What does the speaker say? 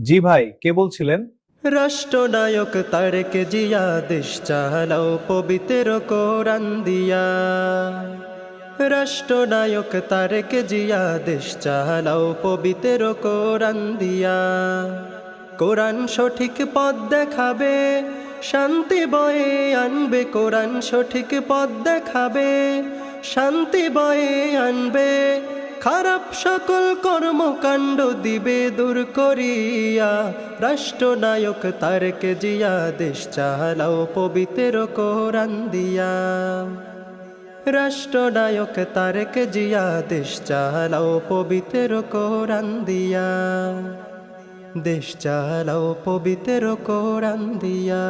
জি ভাই, কে বলছিলেন? রাষ্ট্রনায়ক তারেক জিয়া দেশ চালাও পবিত্র কোরআন দিয়া। রাষ্ট্রনায়ক তারেক জিয়া দেশ চালাও পবিত্র কোরআন দিয়া। কোরআন সঠিক পথ দেখাবে, শান্তি বয়ে আনবে। কোরআন সঠিক পথ দেখাবে, শান্তি বয়ে আনবে। খারাপ সকল কর্মকাণ্ড দিবে দূর করিয়া। রাষ্ট্রনায়ক তারেক জিয়া দেশ চালাও পবিত্র কোরআন দিয়া। রাষ্ট্রনায়ক তারেক জিয়া দেশ চালাও পবিত্র কোরআন দিয়া। দেশ চালাও পবিত্র কোরআন দিয়া।